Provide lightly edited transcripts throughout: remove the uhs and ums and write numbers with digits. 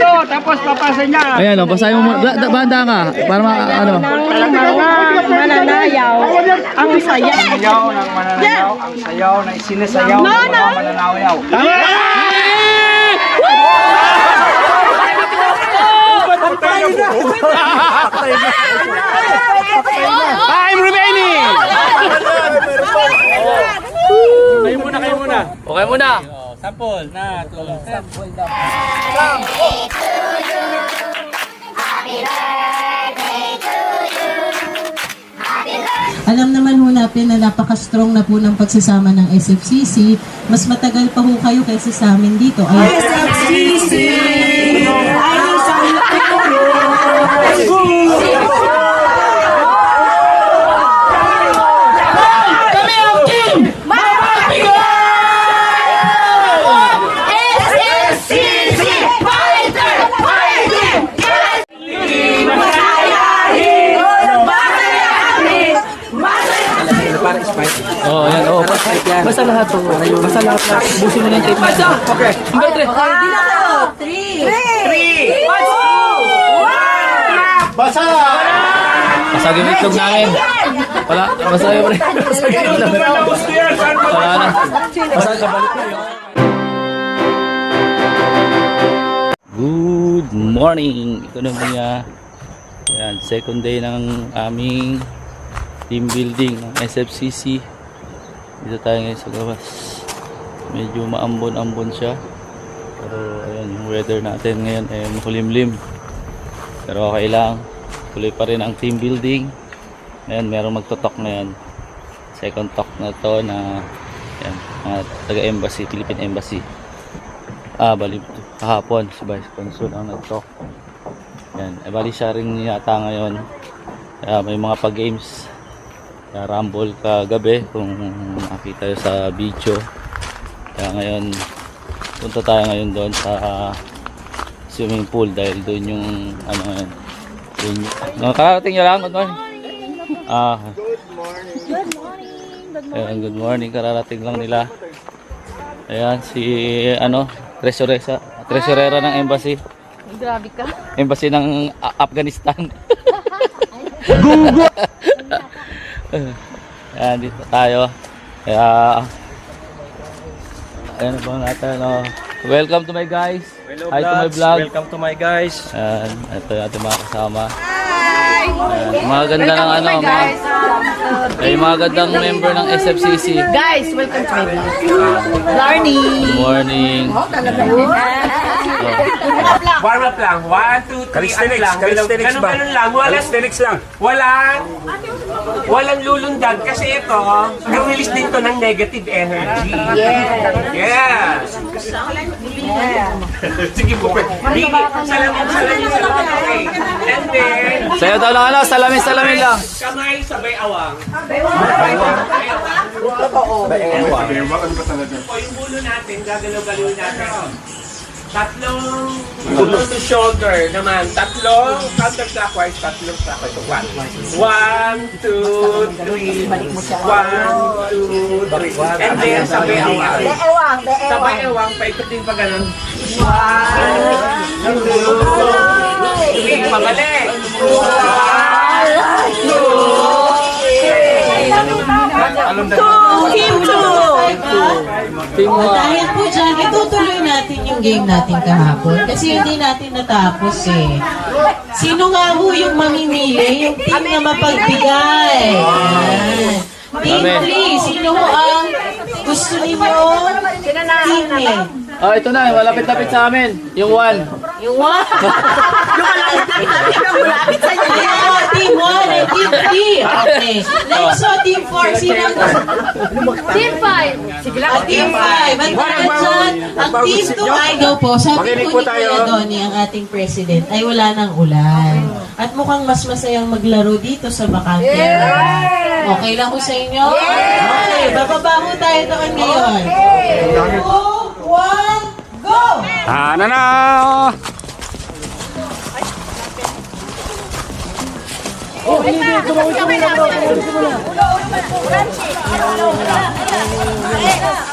ito, tapos papasa niya. Ayan o, basahin mo muna. Banda ka. Para ano. Mga mananayaw, ang saya. Sayaw ng mananayaw, ang sayaw na sinasayaw ng mga mananayaw. Tama! Time remaining! Kayo muna. Okay muna. Sample na. Alam naman ho natin na napaka-strong na po ng pagsasama ng SFCC. Mas matagal pa ho kayo kaysa sa amin dito. SFCC! Oh, ayan. Oh, basta lahat to. Basta lahat. Busin mo na yung tape. Basta! Okay. Basa! Basagin yung itlog namin. Wala. Basagin mo rin. Basagin yung itlog namin. Wala na. Basagin balik mo yun. Good morning. Ito na muna. Ayan, second day ng aming team building ng SFCC. Dito tayo ngayon sa labas. Medyo maambon-ambon siya. Pero ayan, yung weather natin ngayon ay makulimlim. Pero okay lang. Tuloy pa rin ang team building. Ngayon, merong magtotok ngayon. Second talk na to na ayan, mga taga-embassy, Philippine Embassy. Bali kahapon si Vice Consul ang nag-talk. Ayan, bali siya rin yata ngayon. Kaya may mga pag-games. Kaya rumble kagabi kung makita tayo sa video. Kaya ngayon punta tayo ngayon doon sa swimming pool dahil doon yung ano ngayon. Nakakarating nyo lang. Good morning. Ayan, good morning. Kararating lang nila. Ayan si ano, tresurera ng embassy. Grabe ka. Embassy ng Afghanistan. Ayan, dito tayo. Kaya ayan na ba natin, no? Welcome to my guys. Hello, Hi to my vlog. Welcome to my guys. Ayan, ito yung ating mga kasama. Ayan, mga ganda ng ano, mga gandang member ng SFCC. Guys, welcome to my vlog. Larny. Good morning. Warm up lang. 1, 2, 3 lang. Ganun lang. Walang lulundag kasi ito, nag-release din to ng negative energy. Yes. Sige po. Salamin. Okay. And then, Sa'yo daw lang ano, salamin lang. kamay sabay awang. O yung ulo natin, gagalaw-galaw natin. Tatlong to shoulder naman. Tatlong counterclockwise, tatlong clockwise. 1, 2, 3. 1, 2, 3. And then sabay awang. Sabay awang, paikutin pa ganun. 1, 2, 3. Pabalik. 1, 2, 3. Dahil po dyan, itutuloy natin yung game natin kahapon. Kasi hindi natin natapos eh. Sino nga ho yung mamimili? Yung team na mapagbigay. Ayan. Team 3, sino ho ang gusto ninyo team eh? Oh, ito na, malapit-lapit sa amin. Yung 1. Yung 1? Malapit sa inyo. Ayan, team 1 and team 3. Okay. Next, team 4, sino ang Team 5. Sige lang. Team 5. At dyan, ang team 2 ay daw po. Sabi po ni Kuya Donnie, ang ating president, ay wala ng ulan. At mukhang mas masayang maglaro dito sa Bakante. Okay lang po sa inyo? Okay, bababa po tayo doon ngayon. 2, 1, go! Na! Oh,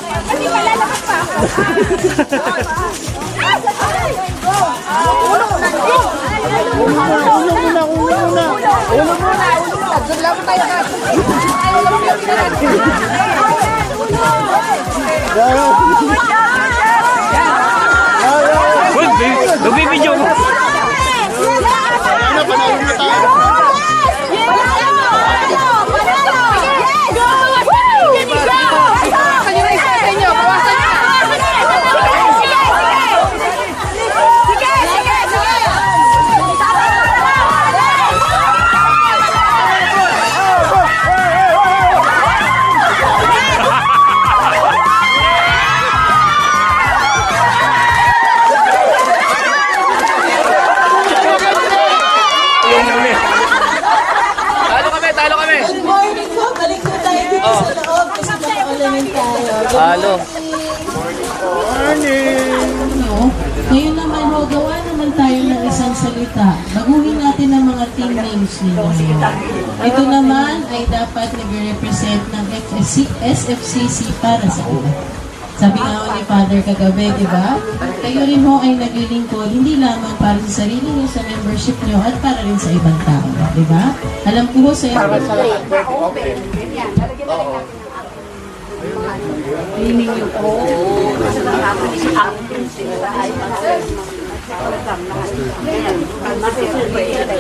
Kasi malalakas pa ako. Nagbibidyo mo. Good morning po. Balik po tayo dito sa loob kasi nakakalamin tayo. Halo. Ngayon naman ho, gawa naman tayo ng isang salita. Baguhin natin ang mga team names nila. Ito naman ay dapat nag-represent ng SFCC para sa iba. Sabi nga ho ni Father kagabi, di ba? Kayo rin ho ay naglilingkod, hindi lamang para sa sarili niyo, sa membership niyo, at para rin sa ibang tao. Di ba? Alam ko ho sa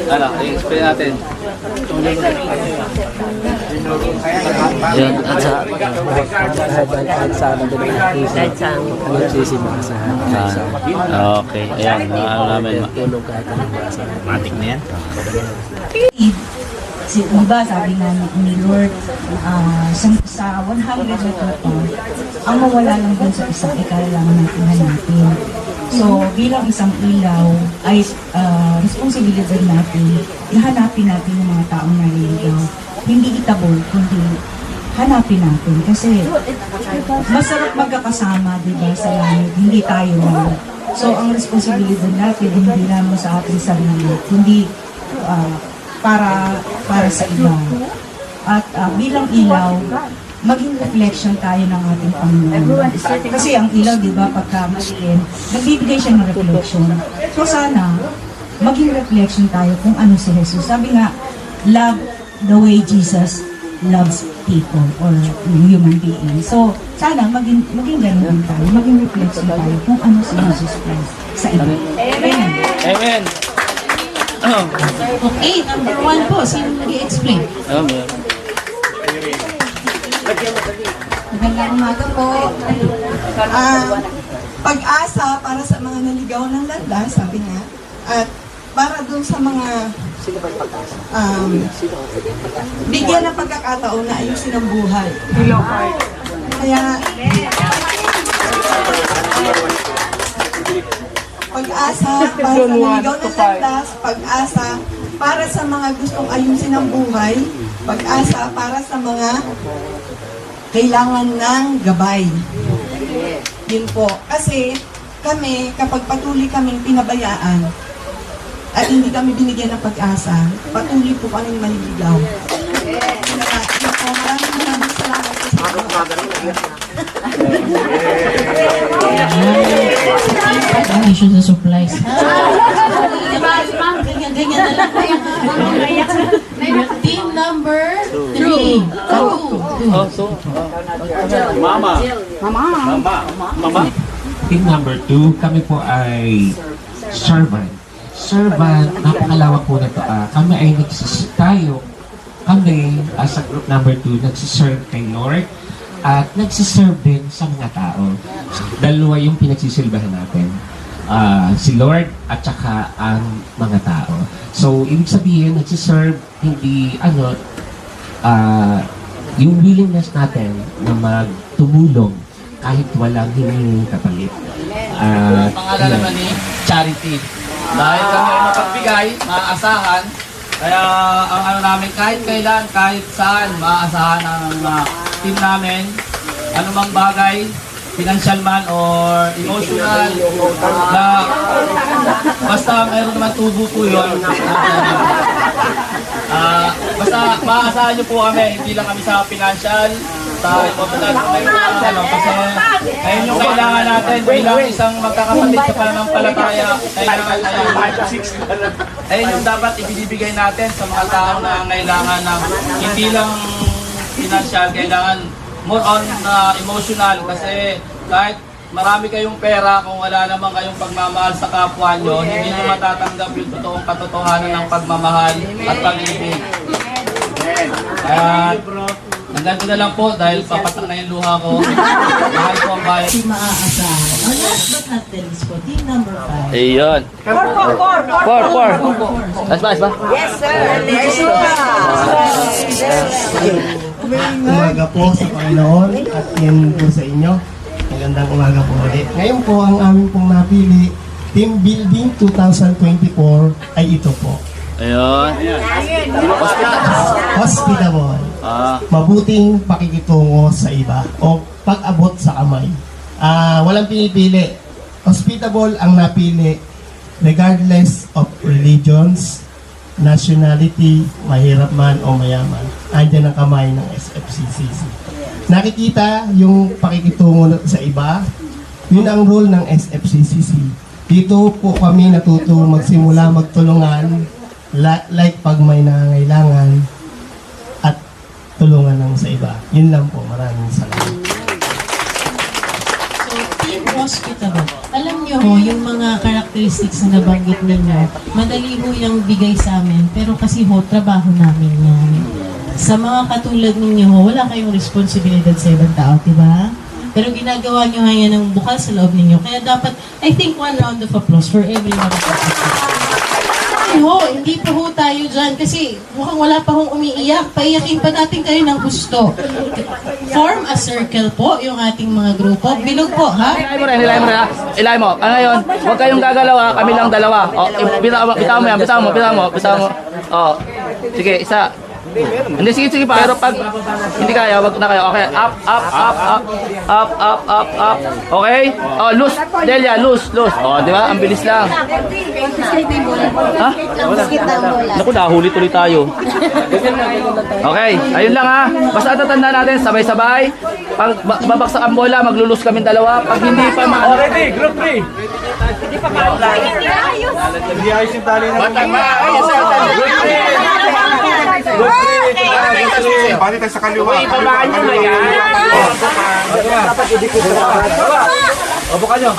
Ano, i-explain natin. Yan, at sa okay, ayan, ano namin. Matik na yan. Diba, sabi nga ni Lord, sa 100 na totoo, ang mawala lang dun sa isang kailangan natin hanapin. So, bilang isang ilaw, ay responsibilidad natin, hanapin natin yung mga taong naliligaw. Hindi itabol, kundi hanapin natin. Kasi masarap magkakasama, diba, sa langit. Hindi tayo. So, ang responsibilidad natin, hindi naman sa ating sarili, kundi para sa iba. At bilang ilaw, maging reflection tayo ng ating Panginoon. Kasi ang ilaw, di ba, pagka maliin, nagbibigay siya ng reflection. So sana, maging reflection tayo kung ano si Jesus. Sabi nga, love the way Jesus loves people or human being. So sana, maging ganun tayo, maging reflection tayo kung ano si Jesus Christ sa iba. Amen. Amen. Okay, number 1 po. Sino nag-i-explain? Magandang umaga po. Pag-asa para sa mga naligaw ng landas, sabi nga. At para dun sa mga bigyan ng pagkakataon na ayusin ang buhay. Kaya pag-asa para sa naligaw ng landas, pag-asa para sa mga gustong ayusin ang buhay, pag-asa para sa mga kailangan ng gabay. Yun po. Kasi kami, kapag patuloy kaming pinabayaan at hindi kami binigyan ng pag-asa, patuloy po kaming maliligaw. Yun po, maraming salamat po sa Donation sa supplies. Ganyan na lang. Team number 3. Mama. Team number 2, kami po ay servant. Servant, napakalawak po na to. Kami ay kami as a group number 2, nagsiserve kay Lord at nagsiserve din sa mga tao. Dalawa yung pinagsisilbahan natin. Si Lord at saka ang mga tao. So, ibig sabihin, nagsiserve, hindi, yung willingness natin na magtumulong kahit walang hinihing kapalit. Pangalan naman ni Charity. Dahil kami ay mapagbigay, maaasahan, kaya ang namin kahit kailan, kahit saan, maaasahan ang team namin, anumang bagay, financial man or emotional, na basta mayroon naman tubo po yun. Basta maaasahan nyo po kami, hindi lang kami sa financial, sa ikotodan may kasi ayun yung kailangan natin bilang isang magkakapatid sa pananampalataya. Ayun yung dapat ibibigay natin sa mga tao na kailangan ng hindi lang financial, kailangan more on emotional kasi kahit marami kayong pera, kung wala naman kayong pagmamahal sa kapwa nyo, hindi nyo matatanggap yung totoong katotohanan ng pagmamahal at pag-ibig. At hanggang ko na lang po dahil papatak na yung luha ko. Mahal po ang bayan. Hindi maaasahan. Oh, last but not the least po, team number 5. Ayun. Four. Ayos ba? Umaga po sa Panginoon at yan po sa inyo. Magandang umaga po ulit. Ngayon po ang aming pong napili, Team Building 2024 ay ito po. Ayun. Hospitable. Ah. Mabuting pakikitungo sa iba o pag-abot sa kamay. Walang pinipili. Hospitable ang napili regardless of religions, nationality, mahirap man o mayaman. Andyan ang kamay ng SFCCC. Nakikita yung pakikitungo sa iba. Yun ang role ng SFCCC. Dito po kami natuto magsimula magtulungan like pag may nangangailangan at tulungan ng sa iba. Yun lang po. Maraming salamat. So, team hospitable. Alam niyo ho, yung mga characteristics na nabanggit ninyo, madali ho yung bigay sa amin, pero kasi ho, trabaho namin yan. Sa mga katulad ninyo ho, wala kayong responsibilidad sa ibang tao, diba? Pero ginagawa nyo nga yan ng bukal sa loob ninyo. Kaya dapat, I think, one round of applause for everyone. Ho, hindi pa ho tayo dyan kasi mukhang wala pa hong umiiyak. Paiyakin pa natin kayo ng gusto. Form a circle po yung ating mga grupo. Bilog po, ha? Ilay mo. Ngayon, huwag kayong gagalaw ha. Kami lang dalawa. O, bitaw mo yan. Bitaw mo. O, sige, isa. Hindi, sige pa. Pero pag hindi kaya, wag na kayo. Okay, up. Okay? Oh, loose. Delia, loose. Oh, di ba? Ang bilis lang. Ha? Naku, nahuli tuloy tayo. Okay, ayun lang ha. Basta tatandaan natin, sabay-sabay. Pag babaksak ang bola, maglulus kami dalawa. Pag hindi pa Ready, group 3. Hindi ayos yung tali na. Bali tayo sa kaliwa. Ibabaan nyo na yan. Obo ka nyo.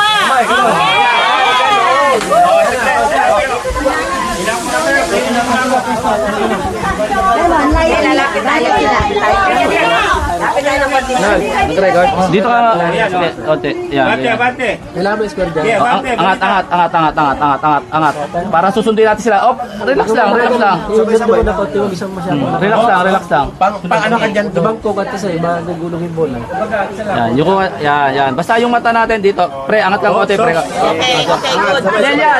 Kamay, nag-record. Dito ka. Konti. Bante. Angat. Para susundin natin sila. Oh, relax lang. Relax lang. Pang ano ka dyan? Dumangko ka sa iba, nagulong yung bola. Yan. Basta yung mata natin dito. Pre, angat lang konti, pre.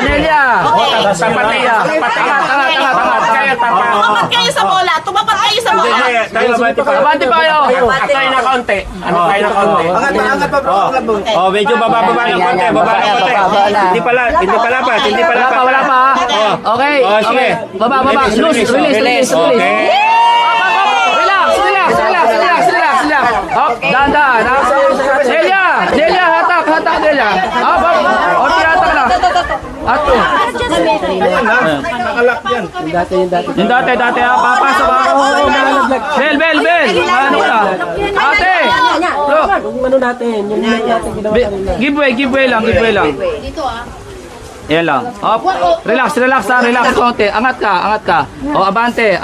Nelia. Tumapat kayo sa bola! Abante pa kayo. Atay na konti. Angat pa bro. Oh, medyo baba ng konti. Hindi pala pa. Wala pa. Okay. Sige. Baba. Release. Okay. Relax. Up, dahan. Delia, hatak Delia. Up. O, tiyatak na. Ato. Nakalak yan. Yung dati ha, papasok ha. Bel. Ano ka? Ate. Ano natin? Yung natin ginawa kanina. Giveaway lang. Dito ah. Yan lang. Up. Relax konti. Angat ka. O, abante.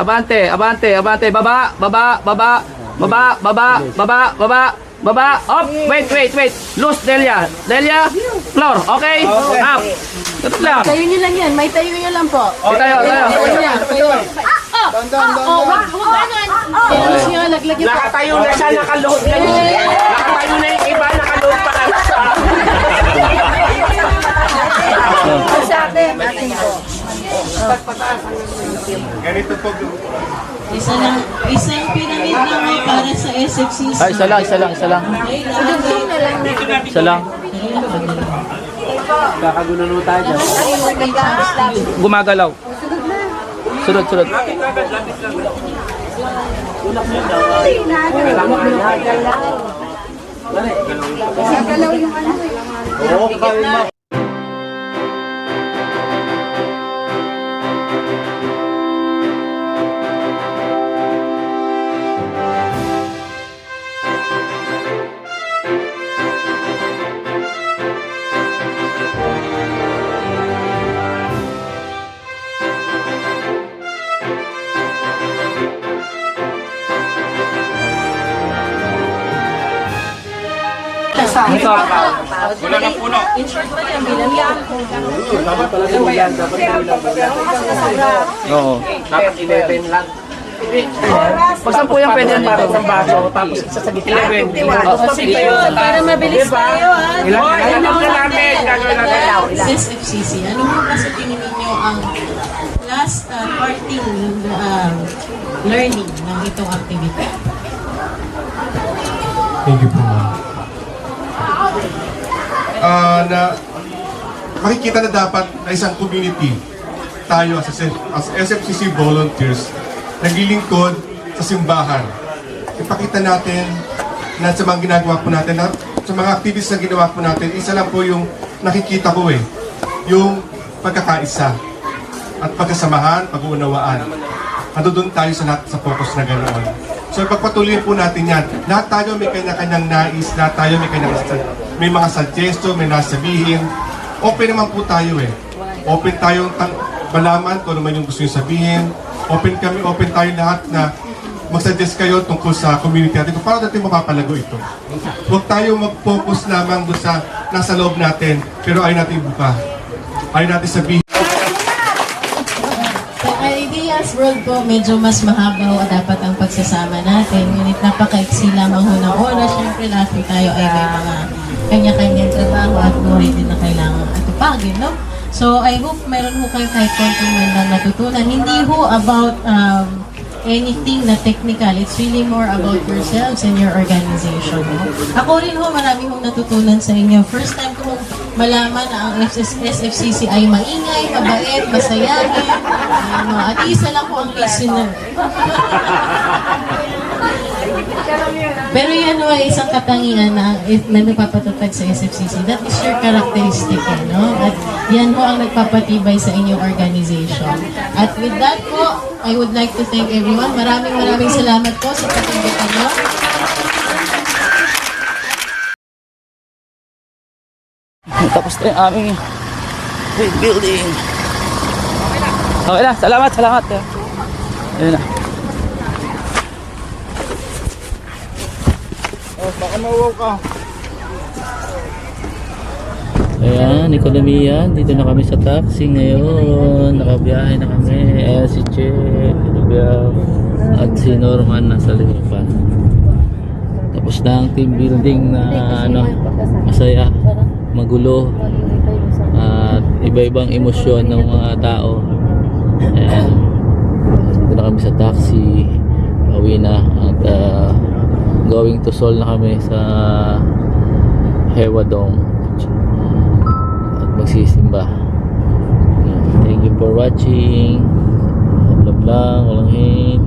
Baba. Up. Wait. Loose, Delia. Floor. Okay? Up. Tutok lang. Tayo nyo lang yan. May tayo nyo lang po. Tayo. Laglag yung Nakatayo na siya, nakaluhod na yun. Nakatayo na yung iba, nakaluhod pa lang siya. Ganito po. Isang pyramid lang ay para sa SFCC. Ay, isa lang. Okay, Isa lang. Kakagunan tayo dyan. Gumagalaw. Sunod. Wala na puno. Oo. Dapat 11 lang. Pag 10 yan, pwede yan para sa baso. Tapos isa sa gitna. 11. Para mabilis tayo, ha? Ilan na namin. Gagawin natin. SFCC, ano mo kasi tingin ninyo ang last parting learning ng itong activity? Thank you po, ma'am. Na makikita na dapat na isang community tayo as SFCC volunteers naglilingkod sa simbahan. Ipakita natin na sa mga ginagawa po natin, sa mga activities na ginawa po natin, isa lang po yung nakikita ko yung pagkakaisa at pagkasamahan, pag-uunawaan. Doon tayo sa focus na ganoon. So ipagpatuloy po natin yan. Lahat tayo may kanya-kanyang nais, lahat tayo may mga suggestion, may nasabihin. Open naman po tayo Open tayong malaman kung ano man yung gusto nyo sabihin. Open tayo lahat na mag-suggest kayo tungkol sa community natin kung paano natin mapapalago ito. Huwag tayo mag-focus lamang doon sa nasa loob natin, pero ayaw natin ibuka. Ayaw natin sabihin. Sa Ideas World po, medyo mas mahaba dapat ang pagsasama natin. Ngunit napakaiksi lamang ho ng oras. Siyempre lahat po tayo ay may mga kanya-kanyang trabaho at buhay din na kailangan atupagin, no? So, I hope meron ho kayo kahit konting man lang natutunan. Hindi ho about anything na technical. It's really more about yourselves and your organization. No? Ako rin ho, marami hong natutunan sa inyo. First time ko hong malaman na ang SFCC ay maingay, mabait, masayahin. At isa lang po ang listener. Pero yan ho ay isang katangian na nagpapatatag sa SFCC. That is your characteristic, no? At yan ho ang nagpapatibay sa inyong organization. At with that po, I would like to thank everyone. Maraming salamat po sa pag-imbita nyo. Tapos na yung aming building. Okay na, salamat. Ayun na. Baka mauwaw ka. Ayan, ekonomiya. Dito na kami sa taxi ngayon. Nakabiyahe na kami. Ayan si Che, at si Norman nasa likuran. Tapos na ang team building na masaya, magulo, at iba-ibang emosyon ng mga tao. Ayan. Dito na kami sa taxi. Pauwi na at going to Seoul na kami sa Hewadong at magsisimba. Thank you for watching. Blah blah, walang hate.